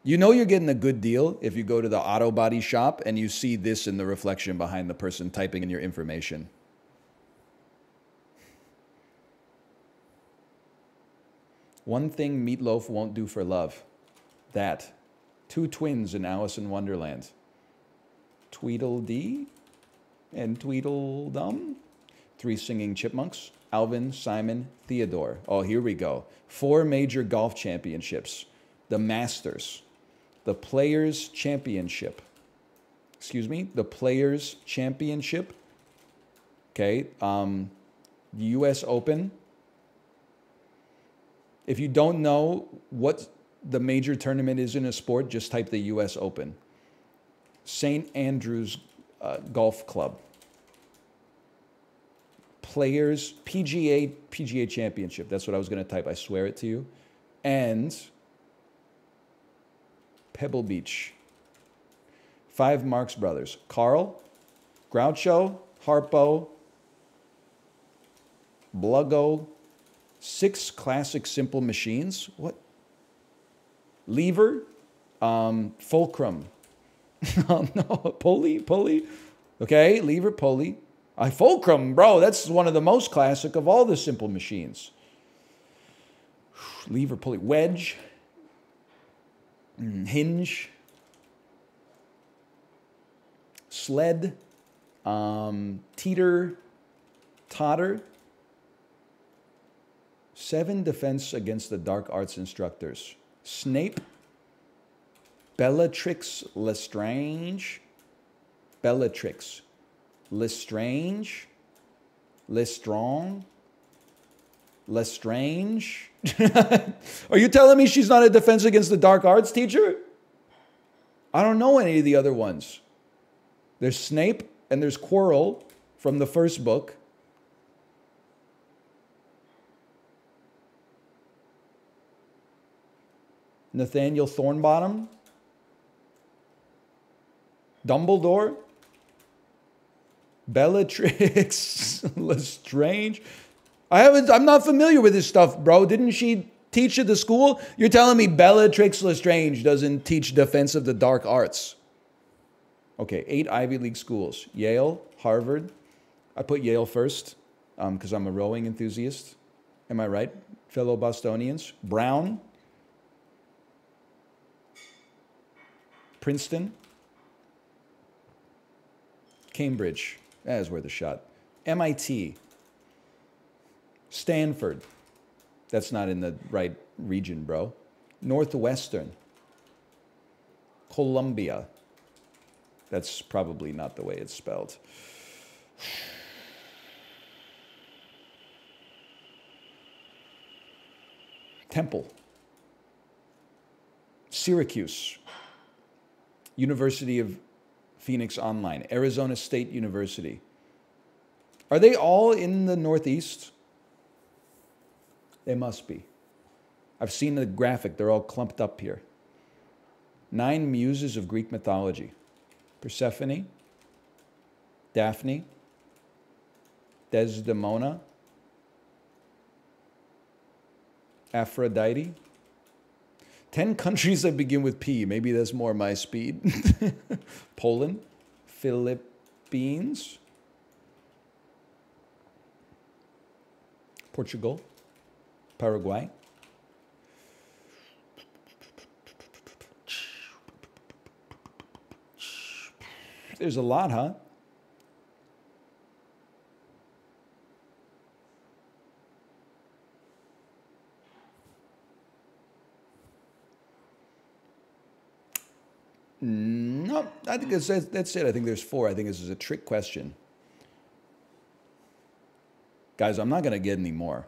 You know you're getting a good deal if you go to the auto body shop and you see this in the reflection behind the person typing in your information. One thing Meatloaf won't do for love. That. Two twins in Alice in Wonderland. Tweedledee and Tweedledum. Three singing chipmunks. Alvin, Simon, Theodore. Oh, here we go. 4 major golf championships. The Masters. The Players' Championship. Excuse me? The Players' Championship. Okay. U.S. Open. If you don't know what the major tournament is in a sport, just type the U.S. Open. St. Andrews Golf Club. Players, PGA Championship. That's what I was going to type. I swear it to you. And Pebble Beach. 5 Marx Brothers. Carl, Groucho, Harpo, Bluggo. 6 classic simple machines. What? Lever. Fulcrum. Oh, no. Pulley. Okay, lever, pulley. Fulcrum, bro. That's one of the most classic of all the simple machines. Lever, pulley. Wedge. Hinge. Sled. Teeter. Totter. 7 defense against the dark arts instructors. Snape. Bellatrix Lestrange. Bellatrix. Lestrange. Lestrong. Lestrange. Are you telling me she's not a defense against the dark arts teacher? I don't know any of the other ones. There's Snape and there's Quirrell from the first book. Nathaniel Thornbottom. Dumbledore. Bellatrix Lestrange. I'm not familiar with this stuff, bro. Didn't she teach at the school? You're telling me Bellatrix Lestrange doesn't teach defense of the dark arts. Okay, 8 Ivy League schools. Yale, Harvard. I put Yale first because I'm a rowing enthusiast. Am I right, fellow Bostonians? Brown. Princeton. Cambridge. That is worth a shot. MIT. Stanford. That's not in the right region, bro. Northwestern. Columbia. That's probably not the way it's spelled. Temple. Syracuse. University of Phoenix Online. Arizona State University. Are they all in the Northeast? They must be. I've seen the graphic. They're all clumped up here. 9 muses of Greek mythology. Persephone. Daphne. Desdemona. Aphrodite. 10 countries that begin with P. Maybe that's more my speed. Poland. Philippines. Portugal. Paraguay. There's a lot, huh? No, I think that's it. I think there's 4. I think this is a trick question. Guys, I'm not going to get any more.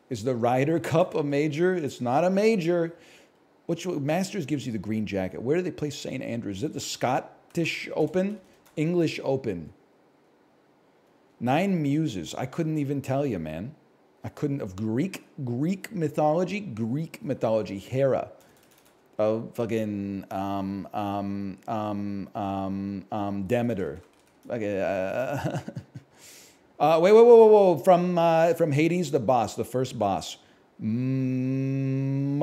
Is the Ryder Cup a major? It's not a major. Which Masters gives you the green jacket. Where do they play St. Andrews? Is it the Scottish Open? English Open. 9 muses. I couldn't even tell you, man. I couldn't. Of Greek mythology. Hera. Fucking Demeter. Okay. Whoa. From Hades, the boss, the first boss. Multitude.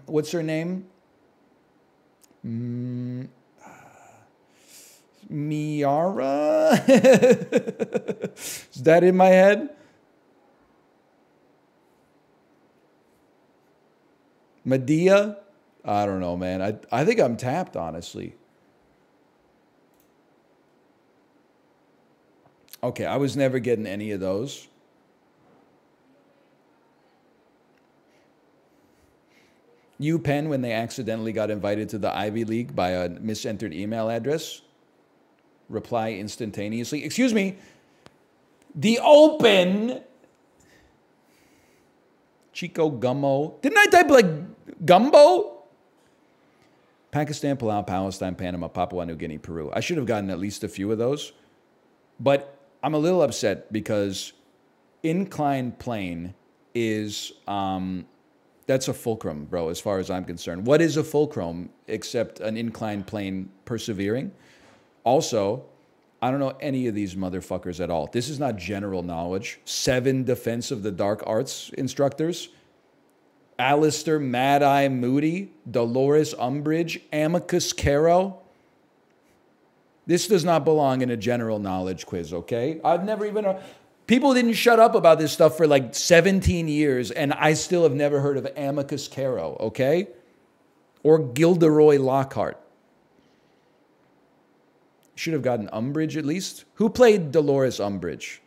What's her name? Miara? Is that in my head? Medea? I don't know, man. I think I'm tapped, honestly. Okay, I was never getting any of those. UPenn, when they accidentally got invited to the Ivy League by a misentered email address. Reply instantaneously. Excuse me. The Open. Chico Gummo. Didn't I type like Gumbo? Pakistan, Palau, Palestine, Panama, Papua New Guinea, Peru. I should have gotten at least a few of those. But I'm a little upset because inclined plane is, that's a fulcrum, bro, as far as I'm concerned. What is a fulcrum except an inclined plane persevering? Also, I don't know any of these motherfuckers at all. This is not general knowledge. 7 Defense of the Dark Arts instructors. Alistair Mad Eye Moody, Dolores Umbridge, Amicus Caro. This does not belong in a general knowledge quiz, okay? I've never even... People didn't shut up about this stuff for like 17 years, and I still have never heard of Amicus Caro, okay? Or Gilderoy Lockhart. Should have gotten Umbridge at least. Who played Dolores Umbridge?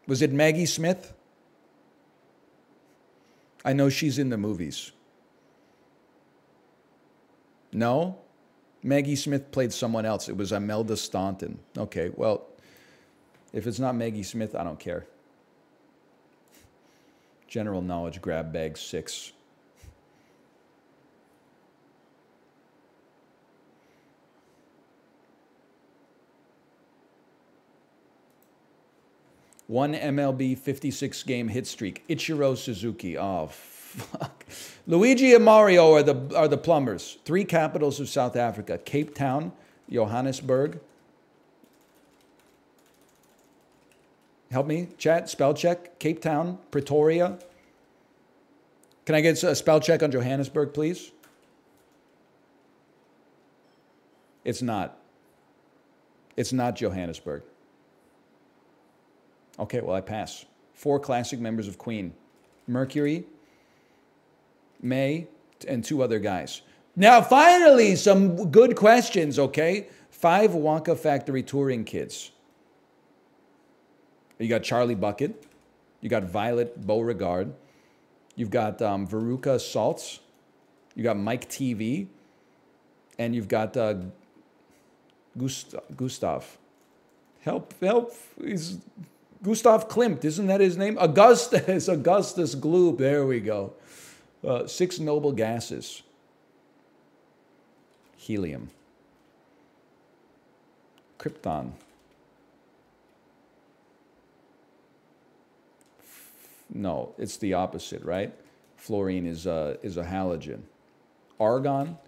Was it Maggie Smith? I know she's in the movies. No? Maggie Smith played someone else. It was Imelda Staunton. Okay, well, if it's not Maggie Smith, I don't care. General knowledge grab bag 6. One MLB 56-game hit streak. Ichiro Suzuki. Oh, fuck. Luigi and Mario are the plumbers. 3 capitals of South Africa. Cape Town, Johannesburg. Help me, chat. Spell check. Cape Town, Pretoria. Can I get a spell check on Johannesburg, please? It's not. It's not Johannesburg. Okay, well, I pass. 4 classic members of Queen. Mercury, May, and 2 other guys. Now, finally, some good questions, okay? 5 Wonka Factory touring kids. You got Charlie Bucket. You got Violet Beauregard. You've got Veruca Saltz. You got Mike TV. And you've got Gustav. Help. He's Gustav Klimt. Isn't that his name? Augustus Gloop. There we go. 6 noble gases. Helium. Krypton. No, it's the opposite, right? Fluorine is a halogen. Argon.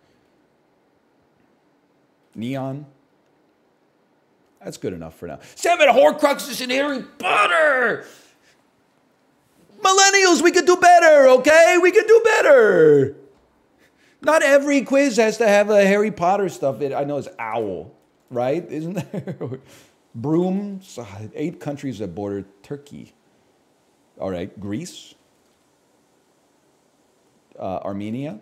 Neon. That's good enough for now. 7 Horcruxes in Harry Potter! Millennials, we could do better, okay? We could do better. Not every quiz has to have a Harry Potter stuff. I know it's owl, right? Isn't there? Broom. 8 countries that border Turkey. All right, Greece. Armenia.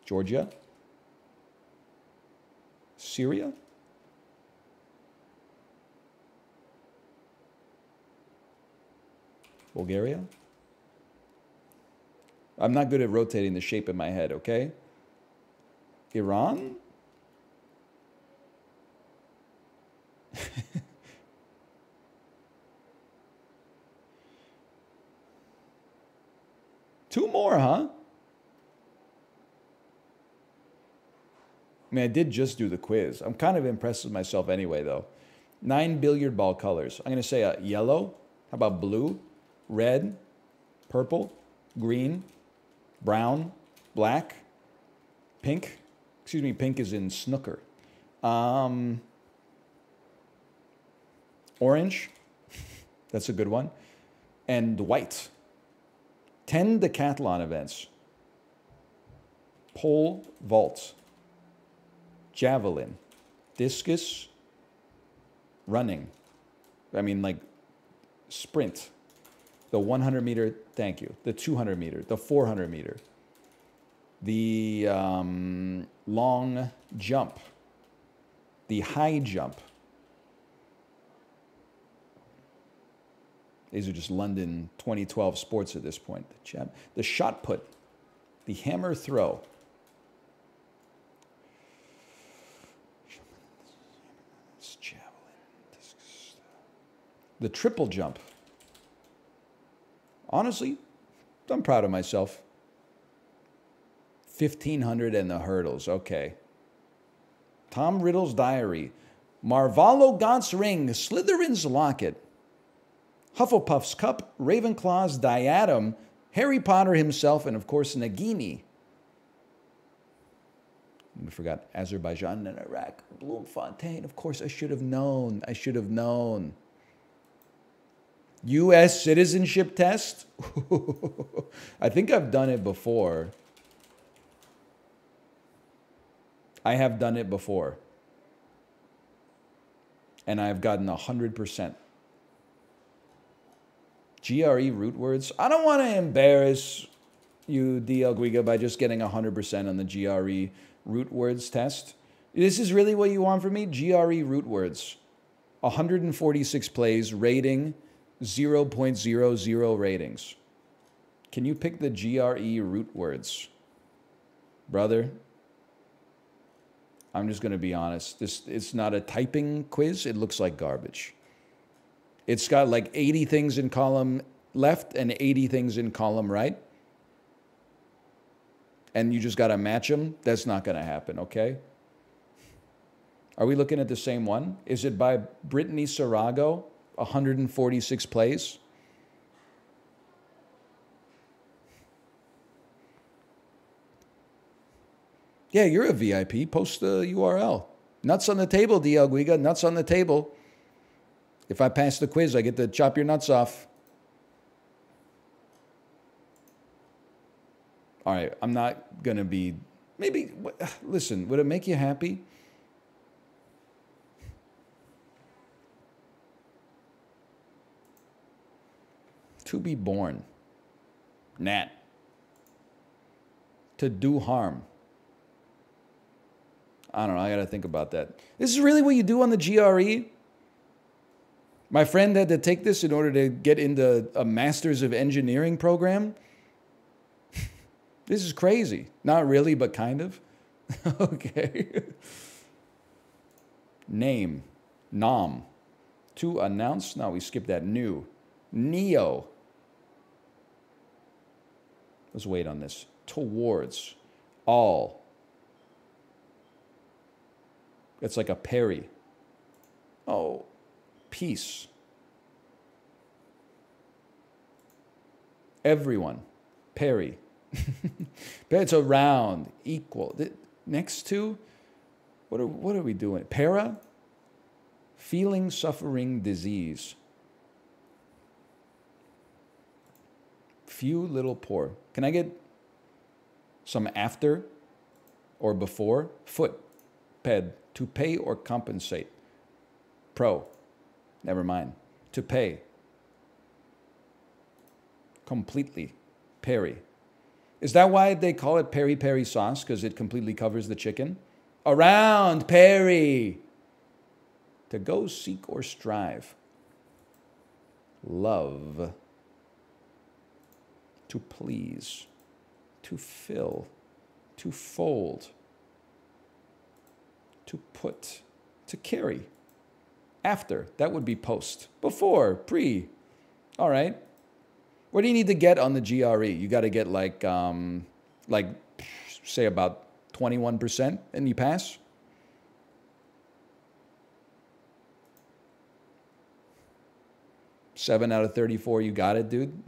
Georgia. Syria? Bulgaria? I'm not good at rotating the shape in my head, okay? Iran? Two more, huh? I mean, I did just do the quiz. I'm kind of impressed with myself anyway, though. 9 billiard ball colors. I'm going to say yellow. How about blue? Red? Purple? Green? Brown? Black? Pink? Excuse me, pink is in snooker. Orange. That's a good one. And white. 10 decathlon events. Pole vault. Javelin. Discus. Running. I mean, like, sprint. The 100 meter, thank you. The 200 meter. The 400 meter. The long jump. The high jump. These are just London 2012 sports at this point. The shot put. The hammer throw. The triple jump. Honestly, I'm proud of myself. 1,500 and the hurdles. Okay. Tom Riddle's diary. Marvalo Gaunt's ring. Slytherin's locket. Hufflepuff's cup. Ravenclaw's diadem. Harry Potter himself. And, of course, Nagini. We forgot Azerbaijan and Iraq. Bloemfontein. Of course, I should have known. I should have known. U.S. citizenship test? I think I've done it before. I have done it before. And I've gotten 100%. GRE root words. I don't want to embarrass you, DL Guiga, by just getting 100% on the GRE root words test. This is really what you want from me? GRE root words. 146 plays, rating 0.00 ratings. Can you pick the GRE root words? Brother, I'm just going to be honest. It's not a typing quiz. It looks like garbage. It's got like 80 things in column left and 80 things in column right. And you just got to match them. That's not going to happen, okay? Are we looking at the same one? Is it by Brittany Sarago? 146 plays. Yeah, you're a VIP. Post the URL. Nuts on the table, DL Guiga. Nuts on the table. If I pass the quiz, I get to chop your nuts off. All right, I'm not going to be... Maybe, listen, would it make you happy? To be born. Nat. To do harm. I don't know. I got to think about that. This is really what you do on the GRE? My friend had to take this in order to get into a Masters of Engineering program. This is crazy. Not really, but kind of. Okay. Name. Nom. To announce. No, we skipped that. New. Neo. Let's wait on this. Towards. All. It's like a parry. Oh. Peace. Everyone. Parry. It's around. Equal. Next to. What are we doing? Para. Feeling, suffering, disease. Few, little, poor. Can I get some after or before? Foot. Ped. To pay or compensate. Pro. Never mind. To pay. Completely. Peri. Is that why they call it peri-peri sauce? Because it completely covers the chicken? Around. Peri. To go, seek, or strive. Love. To please. To fill. To fold. To put. To carry. After. That would be post. Before. Pre. All right. What do you need to get on the GRE? You got to get like say about 21% and you pass? Seven out of 34, you got it, dude.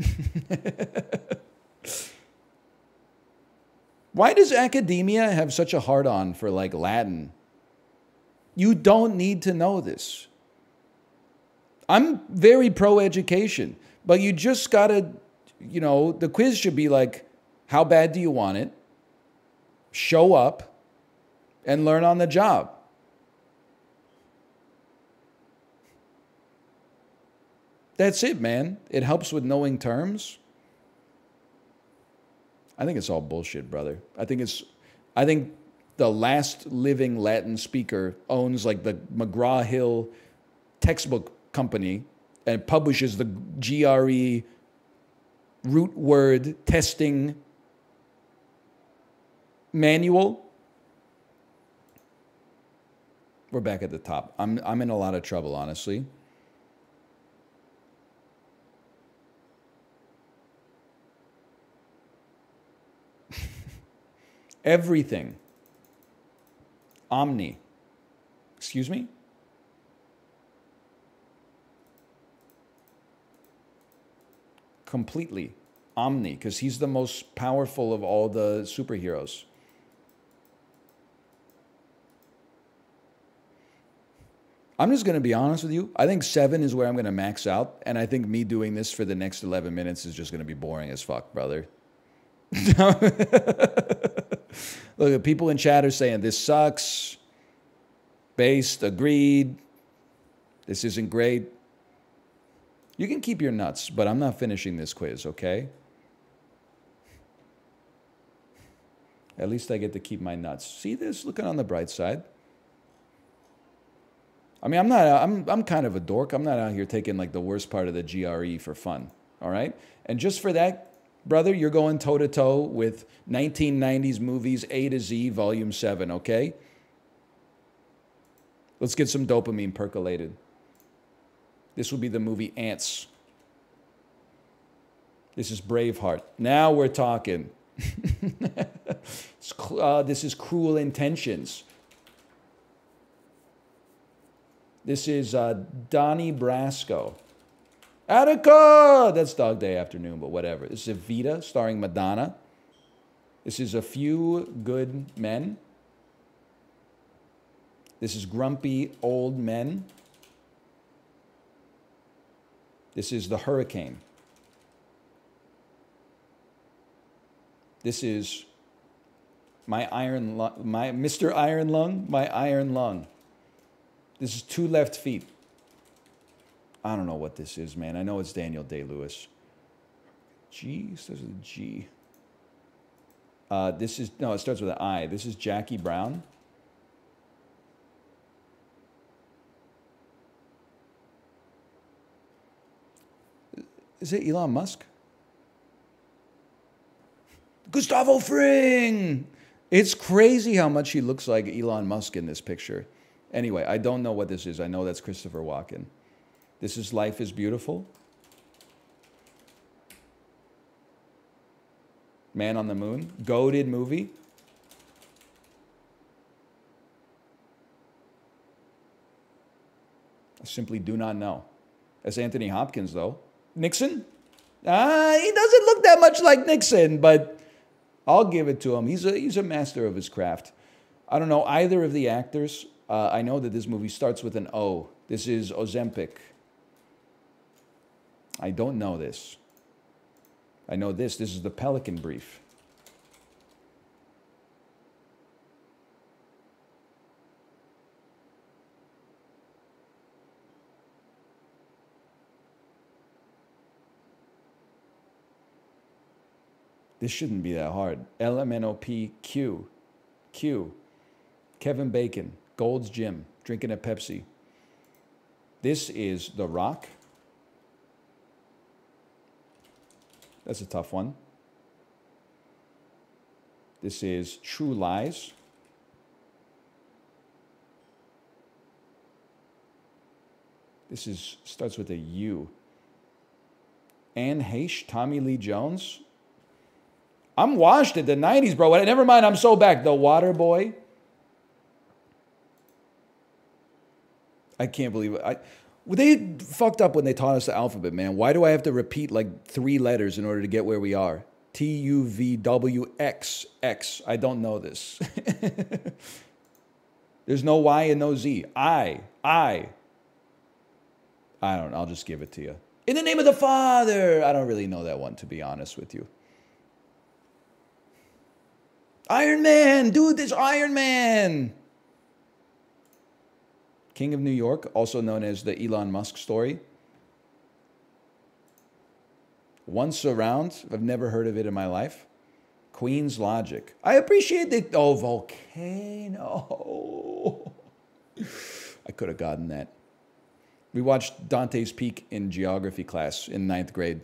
Why does academia have such a hard-on for like Latin? You don't need to know this. I'm very pro education, but you just gotta, you know, the quiz should be like, how bad do you want it? Show up and learn on the job. That's it, man. It helps with knowing terms. I think it's all bullshit, brother. I think the last living Latin speaker owns like the McGraw-Hill textbook company and publishes the GRE root word testing manual. We're back at the top. I'm in a lot of trouble, honestly. Everything. Omni. Excuse me? Completely. Omni, because he's the most powerful of all the superheroes. I'm just going to be honest with you. I think 7 is where I'm going to max out. And I think me doing this for the next 11 minutes is just going to be boring as fuck, brother. Look, people in chat are saying this sucks. Based, agreed. This isn't great. You can keep your nuts, but I'm not finishing this quiz, okay? At least I get to keep my nuts. See this? Looking on the bright side. I mean, I'm kind of a dork. I'm not out here taking like the worst part of the GRE for fun, all right? And just for that, brother, you're going toe-to-toe with 1990s movies A to Z, Volume 7, okay? Let's get some dopamine percolated. This will be the movie Ants. This is Braveheart. Now we're talking. This is Cruel Intentions. This is Donnie Brasco. Attica! That's Dog Day Afternoon, but whatever. This is Evita, starring Madonna. This is A Few Good Men. This is Grumpy Old Men. This is The Hurricane. This is Mr. Iron Lung, My Iron Lung. This is Two Left Feet. I don't know what this is, man. I know it's Daniel Day-Lewis. G, starts with a G. This is, no, it starts with an I. This is Jackie Brown. Is it Elon Musk? Gustavo Fring! It's crazy how much he looks like Elon Musk in this picture. Anyway, I don't know what this is. I know that's Christopher Walken. This is Life is Beautiful. Man on the Moon. Goated movie. I simply do not know. That's Anthony Hopkins, though. Nixon? He doesn't look that much like Nixon, but I'll give it to him. He's a master of his craft. I don't know either of the actors. I know that this movie starts with an O. This is Ozempic. I don't know this. I know this. This is the Pelican Brief. This shouldn't be that hard. LMNOP Q. Kevin Bacon. Gold's Gym. Drinking a Pepsi. This is The Rock. That's a tough one. This is True Lies. This is starts with a U. Anne Heche, Tommy Lee Jones. I'm washed at the 90s, bro. Never mind, I'm so back. The Water Boy. I can't believe it. They fucked up when they taught us the alphabet, man. Why do I have to repeat like 3 letters in order to get where we are? T-U-V-W-X, X. I don't know this. There's no Y and no Z. I I don't know. I'll just give it to you. In the name of the Father. I don't really know that one, to be honest with you. Iron Man. Dude, this Iron Man. King of New York, also known as the Elon Musk story. Once Around. I've never heard of it in my life. Queen's Logic. I appreciate that. Oh, Volcano. I could have gotten that. We watched Dante's Peak in geography class in 9th grade.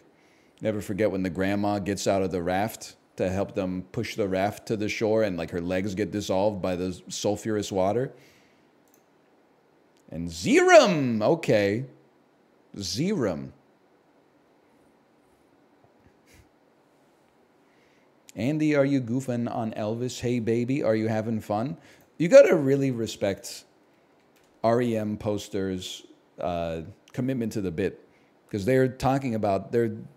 Never forget when the grandma gets out of the raft to help them push the raft to the shore and like her legs get dissolved by the sulfurous water. And Zerum. Okay. Zerum. Andy, are you goofing on Elvis? Hey, baby, are you having fun? You got to really respect REM posters' commitment to the bit, because they're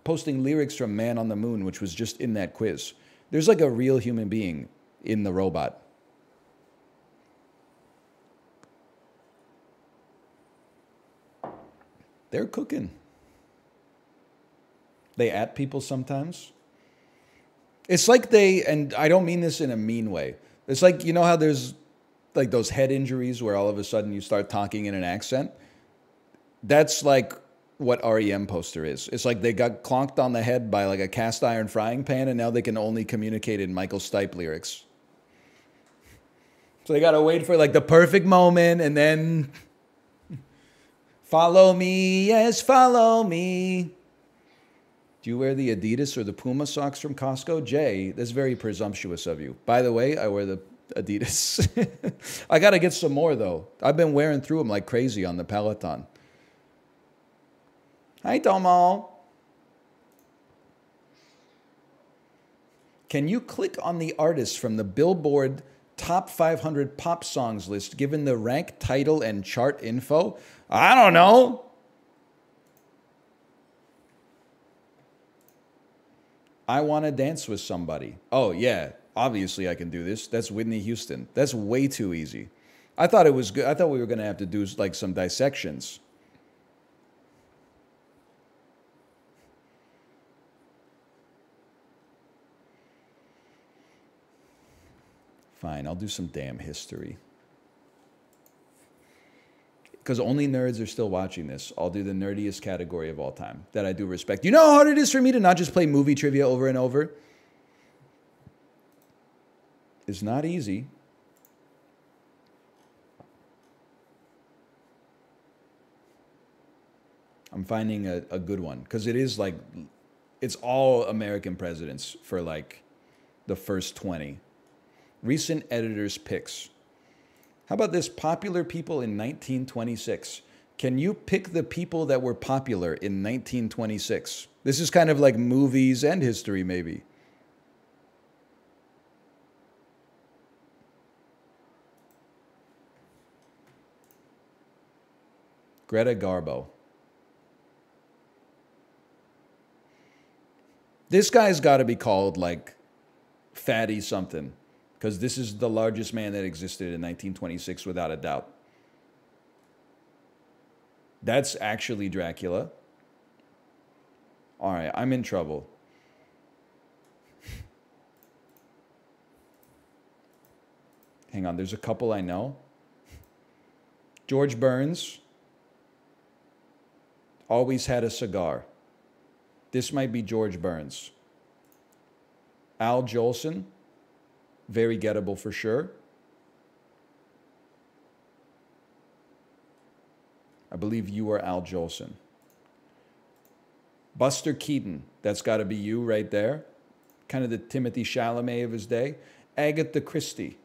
posting lyrics from Man on the Moon, which was just in that quiz. There's like a real human being in the robot. They're cooking. They at people sometimes. It's like and I don't mean this in a mean way. It's like, you know how there's like those head injuries where all of a sudden you start talking in an accent? That's like what REM poster is. It's like they got clonked on the head by like a cast iron frying pan and now they can only communicate in Michael Stipe lyrics. So they got to wait for like the perfect moment and then follow me, yes, follow me. Do you wear the Adidas or the Puma socks from Costco? Jay, that's very presumptuous of you. By the way, I wear the Adidas. I got to get some more, though. I've been wearing through them like crazy on the Peloton. Hi, Tomo. Can you click on the artists from the Billboard Top 500 Pop Songs list given the rank, title, and chart info? I don't know. I want to dance with somebody. Oh, yeah. Obviously, I can do this. That's Whitney Houston. That's way too easy. I thought it was good. I thought we were going to have to do like some dissections. Fine, I'll do some damn history. Because only nerds are still watching this. I'll do the nerdiest category of all time that I do respect. You know how hard it is for me to not just play movie trivia over and over? It's not easy. I'm finding a good one. Because it is like, it's all American presidents for like the first 20. Recent editors' picks. How about this? Popular people in 1926. Can you pick the people that were popular in 1926? This is kind of like movies and history, maybe. Greta Garbo. This guy's got to be called like Fatty something. Because this is the largest man that existed in 1926 without a doubt. That's actually Dracula. All right, I'm in trouble. Hang on, there's a couple I know. George Burns always had a cigar. This might be George Burns. Al Jolson. Very gettable for sure. I believe you are Al Jolson. Buster Keaton, that's got to be you right there. Kind of the Timothy Chalamet of his day. Agatha Christie.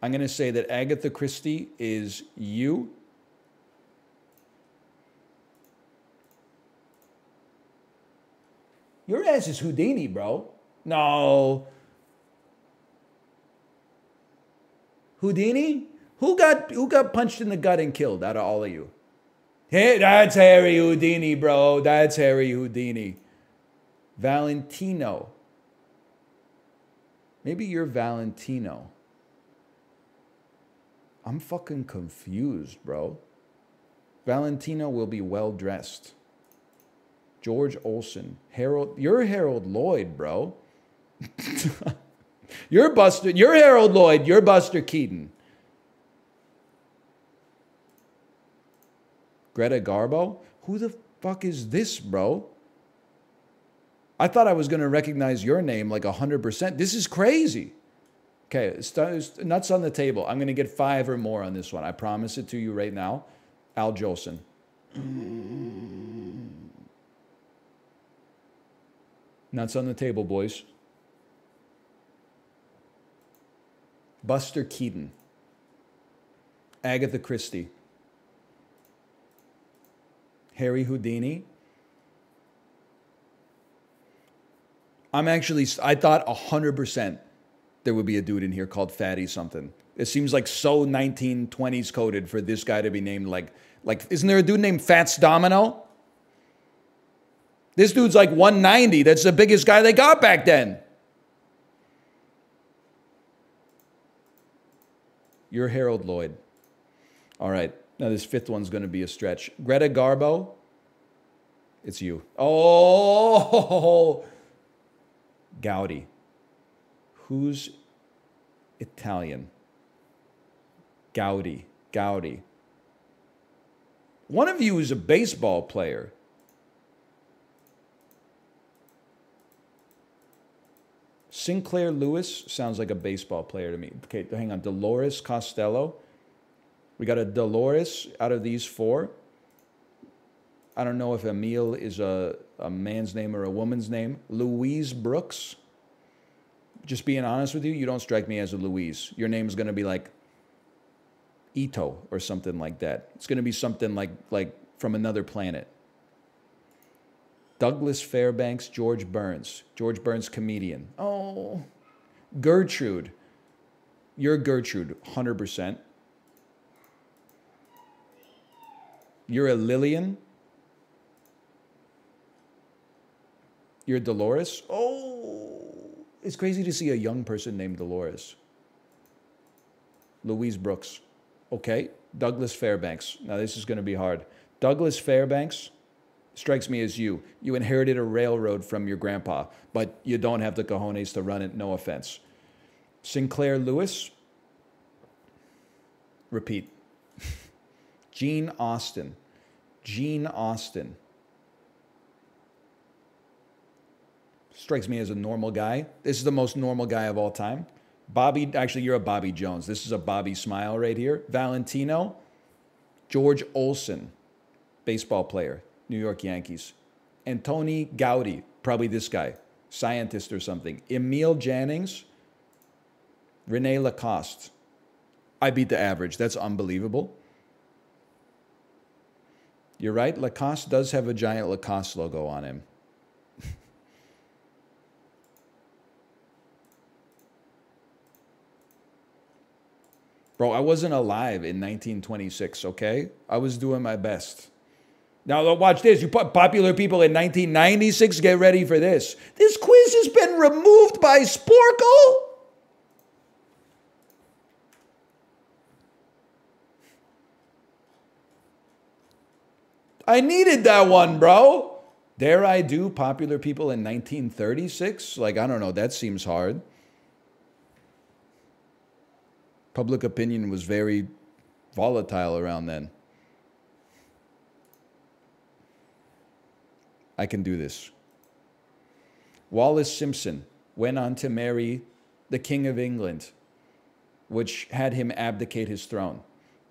I'm going to say that Agatha Christie is you. Your ass is Houdini, bro. No. Houdini? Who got punched in the gut and killed out of all of you? Hey, that's Harry Houdini, bro. That's Harry Houdini. Valentino. Maybe you're Valentino. I'm fucking confused, bro. Valentino will be well dressed. George Olsen. Harold. You're Harold Lloyd, bro. You're Buster. You're Harold Lloyd. You're Buster Keaton. Greta Garbo? Who the fuck is this, bro? I thought I was going to recognize your name like 100%. This is crazy. Okay, it's nuts on the table. I'm going to get 5 or more on this one. I promise it to you right now. Al Jolson. Nuts on the table, boys. Buster Keaton. Agatha Christie. Harry Houdini. I thought 100% there would be a dude in here called Fatty something. It seems like so 1920s coded for this guy to be named like, isn't there a dude named Fats Domino? This dude's like 190. That's the biggest guy they got back then. You're Harold Lloyd. All right. Now this 5th one's going to be a stretch. Greta Garbo. It's you. Oh, Gaudi. Who's Italian? Gaudi. Gaudi. One of you is a baseball player. Sinclair Lewis sounds like a baseball player to me. Okay, hang on. Dolores Costello. We got a Dolores out of these 4. I don't know if Emil is a man's name or a woman's name. Louise Brooks. Just being honest with you, you don't strike me as a Louise. Your name is going to be like Ito or something like that. It's going to be something like from another planet. Douglas Fairbanks, George Burns. George Burns, comedian. Oh. Gertrude. You're Gertrude, 100%. You're a Lillian. You're Dolores. Oh. It's crazy to see a young person named Dolores. Louise Brooks. Okay. Douglas Fairbanks. Now this is going to be hard. Douglas Fairbanks strikes me as you. You inherited a railroad from your grandpa, but you don't have the cojones to run it, no offense. Sinclair Lewis. Repeat. Gene Austin. Gene Austin. Strikes me as a normal guy. This is the most normal guy of all time. Bobby, actually, you're a Bobby Jones. This is a Bobby Smile right here. Valentino. George Olsen. Baseball player. New York Yankees. Antoni Gaudi, probably this guy, scientist or something. Emil Jannings. Rene Lacoste. I beat the average. That's unbelievable. You're right. Lacoste does have a giant Lacoste logo on him. Bro, I wasn't alive in 1926, okay? I was doing my best. Now, watch this. You popular people in 1996, get ready for this. This quiz has been removed by Sporcle. I needed that one, bro. Dare I do popular people in 1936? Like, I don't know. That seems hard. Public opinion was very volatile around then. I can do this. Wallace Simpson went on to marry the King of England, which had him abdicate his throne.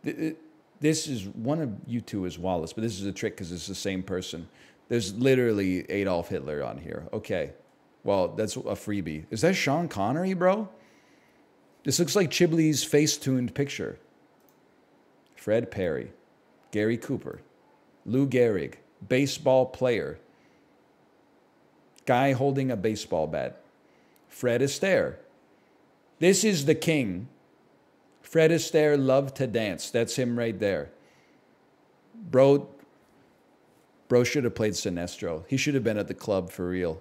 This is, one of you two is Wallace, but this is a trick because it's the same person. There's literally Adolf Hitler on here. Okay, well, that's a freebie. Is that Sean Connery, bro? This looks like Chibley's face-tuned picture. Fred Perry, Gary Cooper, Lou Gehrig, baseball player, guy holding a baseball bat. Fred Astaire. This is the king. Fred Astaire loved to dance. That's him right there. Bro should have played Sinestro. He should have been at the club for real.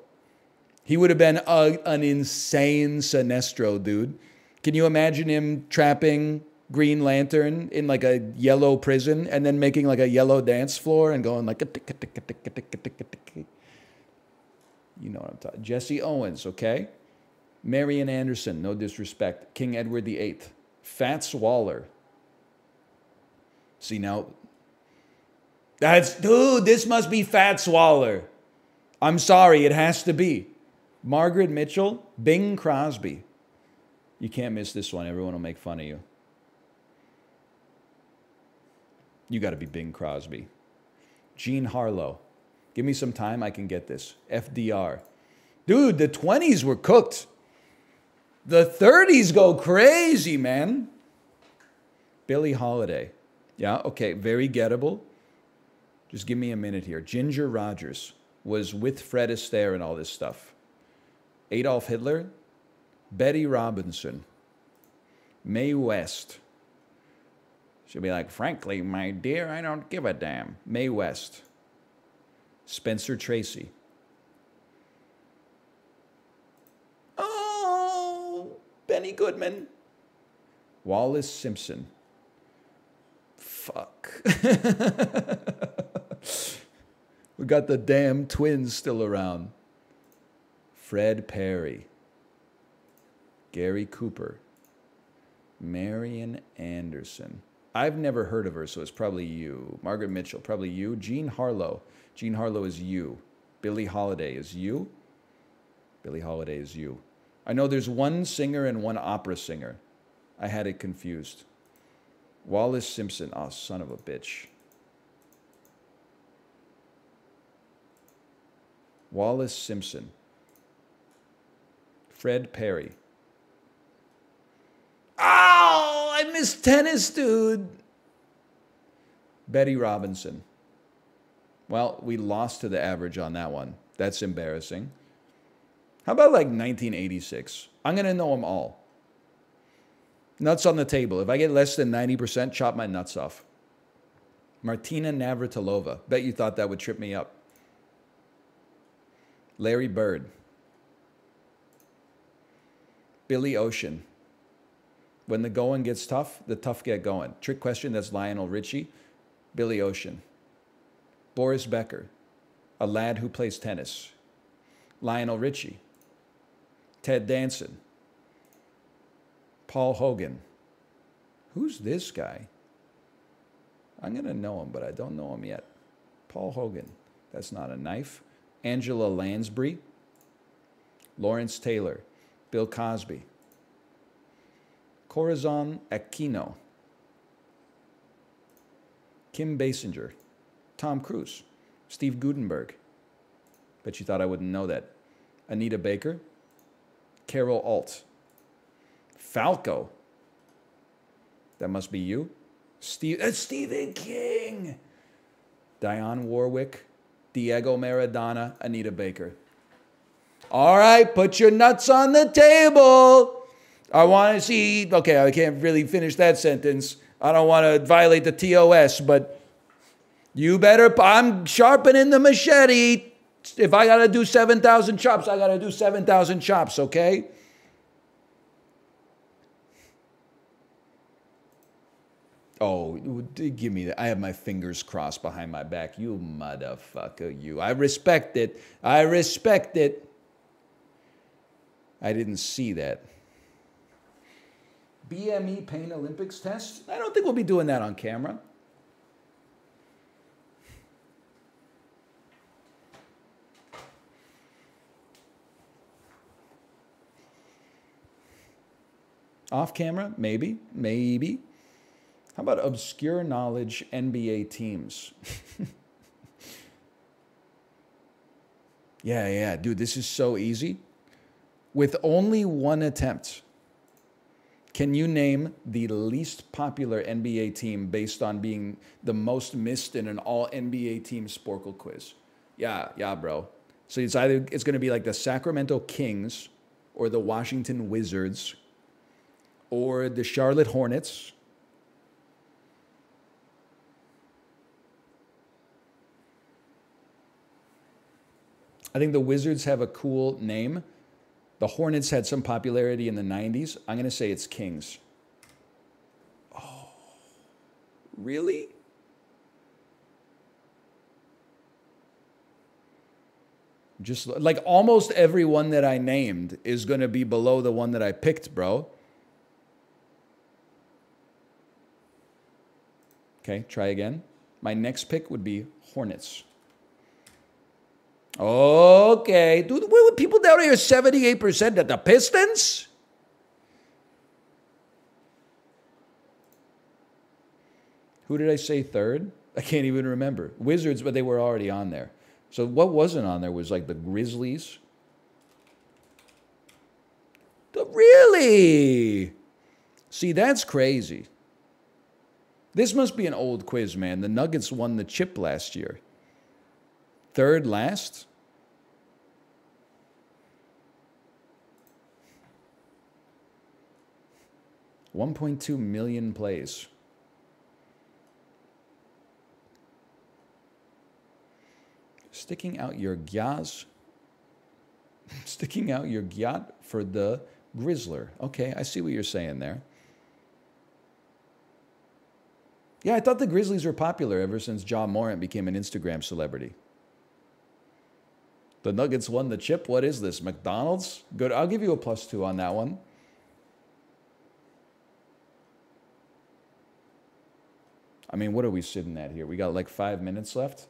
He would have been an insane Sinestro, dude. Can you imagine him trapping Green Lantern in like a yellow prison and then making like a yellow dance floor and going like you know what I'm talking. Jesse Owens, okay? Marian Anderson, no disrespect. King Edward VIII. Fats Waller. See now, dude, this must be Fats Waller. I'm sorry, it has to be. Margaret Mitchell, Bing Crosby. You can't miss this one. Everyone will make fun of you. You got to be Bing Crosby. Gene Harlow. Give me some time, I can get this. FDR. Dude, the 20s were cooked. The 30s go crazy, man. Billie Holiday. Yeah, okay, very gettable. Just give me a minute here. Ginger Rogers was with Fred Astaire and all this stuff. Adolf Hitler. Betty Robinson. Mae West. She'll be like, frankly, my dear, I don't give a damn. Mae West. Spencer Tracy. Oh, Benny Goodman. Wallace Simpson. Fuck. We got the damn twins still around. Fred Perry. Gary Cooper. Marian Anderson. I've never heard of her, so it's probably you. Margaret Mitchell, probably you. Jean Harlow. Jean Harlow is you. Billie Holiday is you. Billie Holiday is you. I know there's one singer and one opera singer. I had it confused. Wallace Simpson. Oh, son of a bitch. Wallace Simpson. Fred Perry. Oh, I missed tennis, dude. Betty Robinson. Well, we lost to the average on that one. That's embarrassing. How about like 1986? I'm going to know them all. Nuts on the table. If I get less than 90%, chop my nuts off. Martina Navratilova. Bet you thought that would trip me up. Larry Bird. Billy Ocean. When the going gets tough, the tough get going. Trick question, that's Lionel Richie. Billy Ocean. Boris Becker. A lad who plays tennis. Lionel Richie. Ted Danson. Paul Hogan. Who's this guy? I'm going to know him, but I don't know him yet. Paul Hogan. That's not a knife. Angela Lansbury. Lawrence Taylor. Bill Cosby. Corazon Aquino. Kim Basinger. Tom Cruise. Steve Gutenberg. Bet you thought I wouldn't know that. Anita Baker. Carol Alt. Falco. That must be you. Stephen King. Dionne Warwick. Diego Maradona. Anita Baker. All right, put your nuts on the table. I want to see. Okay, I can't really finish that sentence. I don't want to violate the TOS, but you better. I'm sharpening the machete. If I got to do 7,000 chops, I got to do 7,000 chops, okay? Oh, give me that. I have my fingers crossed behind my back. You motherfucker, you. I respect it. I respect it. I didn't see that. BME Pain Olympics test? I don't think we'll be doing that on camera. Off camera? Maybe. Maybe. How about obscure knowledge NBA teams? Yeah, dude, this is so easy. With only one attempt, can you name the least popular NBA team based on being the most missed in an all NBA team Sporcle quiz? Yeah, bro. So it's going to be like the Sacramento Kings or the Washington Wizards or the Charlotte Hornets. I think the Wizards have a cool name. The Hornets had some popularity in the 90s. I'm going to say it's Kings. Oh, Really? Just like almost every one that I named is going to be below the one that I picked, bro. Okay, try again. My next pick would be Hornets. Okay. Dude, what people down here 78% at the Pistons? Who did I say third? I can't even remember. Wizards, but they were already on there. So what wasn't on there was like the Grizzlies. Really? See, that's crazy. This must be an old quiz, man. The Nuggets won the chip last year. Third last? $1.2 million plays. Sticking out your gyas. Sticking out your gyat for the Grizzler. Okay, I see what you're saying there. Yeah, I thought the Grizzlies were popular ever since Ja Morant became an Instagram celebrity. The Nuggets won the chip. What is this, McDonald's? Good. I'll give you a +2 on that one. I mean, what are we sitting at here? We got like 5 minutes left.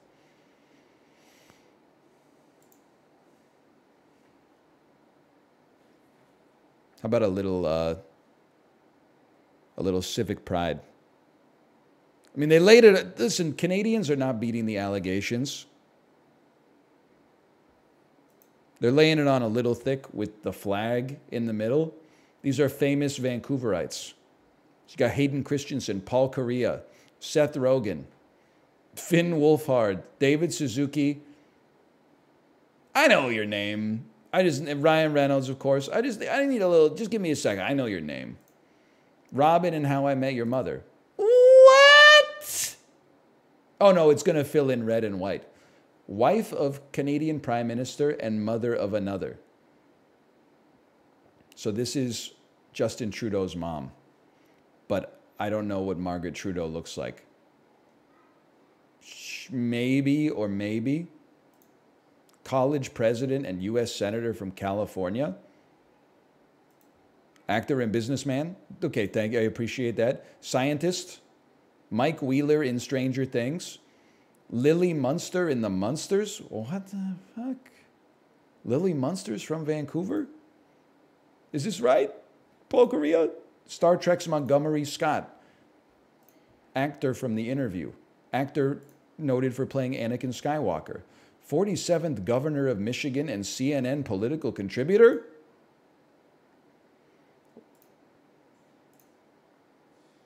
How about a little civic pride? I mean, they laid it. Listen, Canadians are not beating the allegations. They're laying it on a little thick with the flag in the middle. These are famous Vancouverites. You got Hayden Christensen, Paul Correa, Seth Rogen, Finn Wolfhard, David Suzuki. I know your name. Ryan Reynolds, of course. I need a little, just give me a second. I know your name. Robin and How I Met Your Mother. What? Oh, no, it's going to fill in red and white. Wife of Canadian Prime Minister and mother of another. So this is Justin Trudeau's mom. But I don't know what Margaret Trudeau looks like. Maybe or maybe. College president and U.S. Senator from California. Actor and businessman. Okay, thank you. I appreciate that. Scientist. Mike Wheeler in Stranger Things. Lily Munster in The Munsters. What the fuck? Lily Munster's from Vancouver? Is this right? Paul Correa? Star Trek's Montgomery Scott. Actor from The Interview. Actor noted for playing Anakin Skywalker. 47th governor of Michigan and CNN political contributor?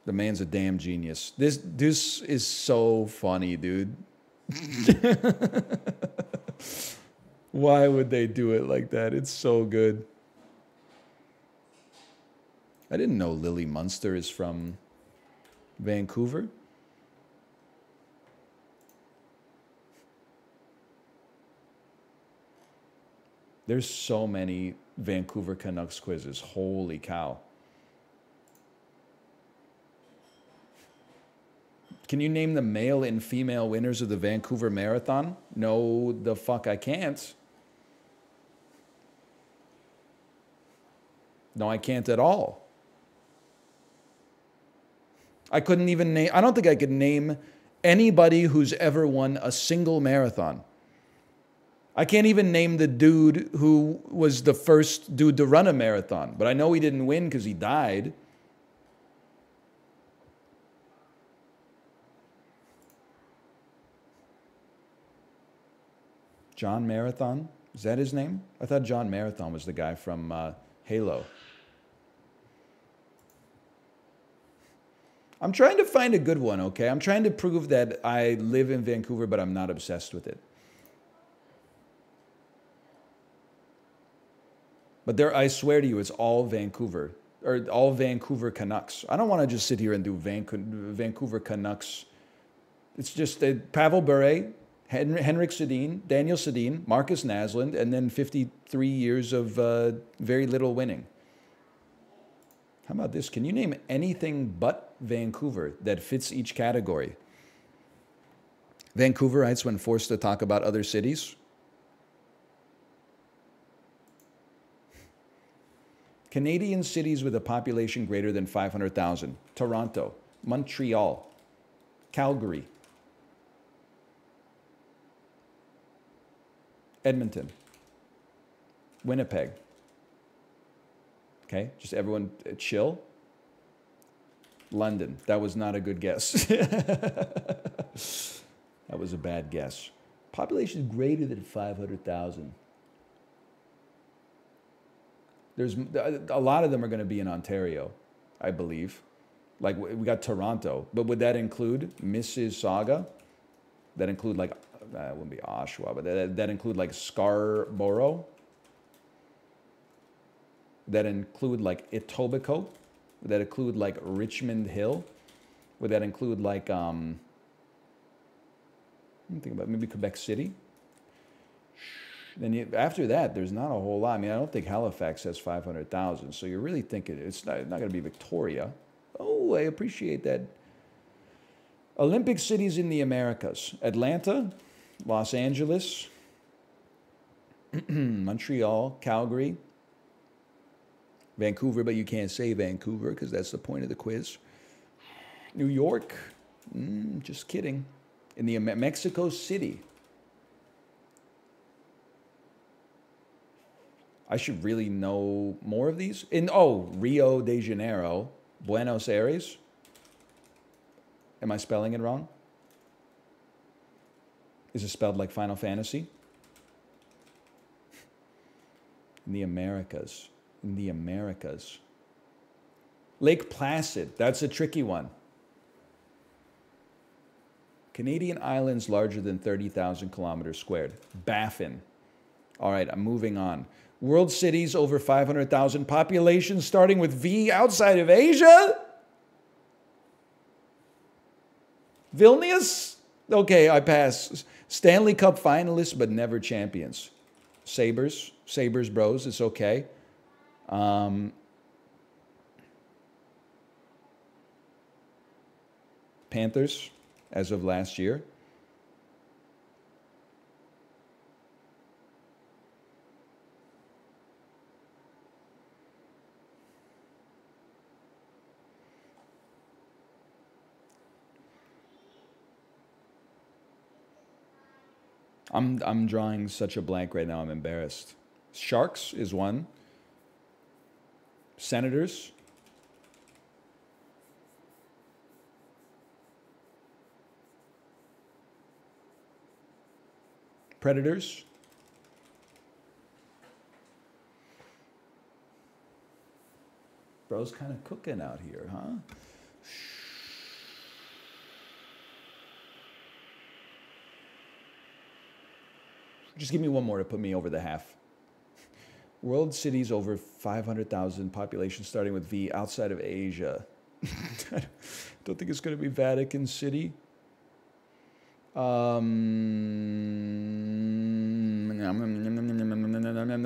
The man's a damn genius. This is so funny, dude. Why would they do it like that? It's so good. I didn't know Lily Munster is from Vancouver. There's so many Vancouver Canucks quizzes. Holy cow. Can you name the male and female winners of the Vancouver Marathon? No, the fuck I can't. No, I can't at all. I couldn't even name, I don't think I could name anybody who's ever won a single marathon. I can't even name the dude who was the first dude to run a marathon, but I know he didn't win because he died. John Marathon? Is that his name? I thought John Marathon was the guy from Halo. I'm trying to find a good one, okay? I'm trying to prove that I live in Vancouver, but I'm not obsessed with it. But there, I swear to you, it's all Vancouver, or all Vancouver Canucks. I don't want to just sit here and do Vancouver Canucks. It's just Pavel Bure, Henrik Sedin, Daniel Sedin, Marcus Naslund, and then 53 years of very little winning. How about this? Can you name anything but Vancouver that fits each category? Vancouverites, when forced to talk about other cities. Canadian cities with a population greater than 500,000. Toronto, Montreal, Calgary, Edmonton, Winnipeg. Okay, just everyone chill. London. That was not a good guess. That was a bad guess. Population greater than 500,000. There's a lot of them are going to be in Ontario, I believe. Like we got Toronto, but would that include Mississauga? That include like it wouldn't be Oshawa, but that include like Scarborough. That include like Etobicoke. Would that include like Richmond Hill? Would that include like let me think about maybe Quebec City? Then after that, there's not a whole lot. I mean, I don't think Halifax has 500,000. So you're really thinking it's not going to be Victoria. Oh, I appreciate that. Olympic cities in the Americas. Atlanta, Los Angeles, Montreal, Calgary, Vancouver, but you can't say Vancouver because that's the point of the quiz. New York, just kidding. In the Mexico City. I should really know more of these. Rio de Janeiro, Buenos Aires. Am I spelling it wrong? Is it spelled like Final Fantasy? In the Americas. In the Americas. Lake Placid. That's a tricky one. Canadian islands larger than 30,000 kilometers squared. Baffin. All right, I'm moving on. World cities over 500,000. Population starting with V outside of Asia? Vilnius? Okay, I pass. Stanley Cup finalists, but never champions. Sabres. Sabres bros, it's okay. Panthers, as of last year. I'm drawing such a blank right now, I'm embarrassed. Sharks is one. Senators. Predators. Bro's kind of cooking out here, huh? Just give me one more to put me over the half. World cities over 500,000, population starting with V, outside of Asia. I don't think it's going to be Vatican City.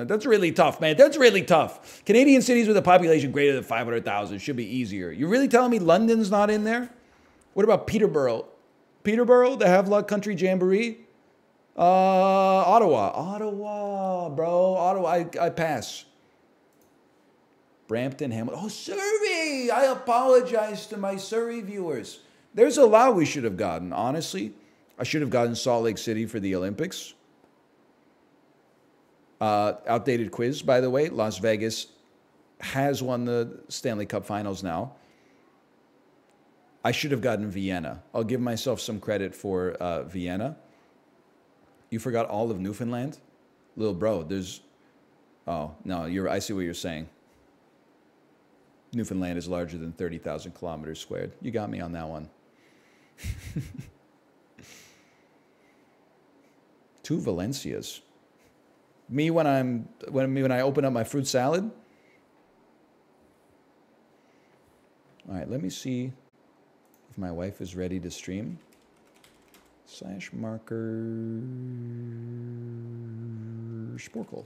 That's really tough, man. That's really tough. Canadian cities with a population greater than 500,000 should be easier. You're really telling me London's not in there? What about Peterborough? Peterborough, the Havelock Country Jamboree? Ottawa, bro. Ottawa, I pass. Brampton, Hamilton. Oh, Surrey! I apologize to my Surrey viewers. There's a lot we should have gotten, honestly. I should have gotten Salt Lake City for the Olympics. Outdated quiz, by the way. Las Vegas has won the Stanley Cup Finals now. I should have gotten Vienna. I'll give myself some credit for Vienna. You forgot all of Newfoundland? Little bro, there's... Oh, no, I see what you're saying. Newfoundland is larger than 30,000 kilometers squared. You got me on that one. Two Valencias. Me when I open up my fruit salad? All right, let me see if my wife is ready to stream. /marker Sporcle.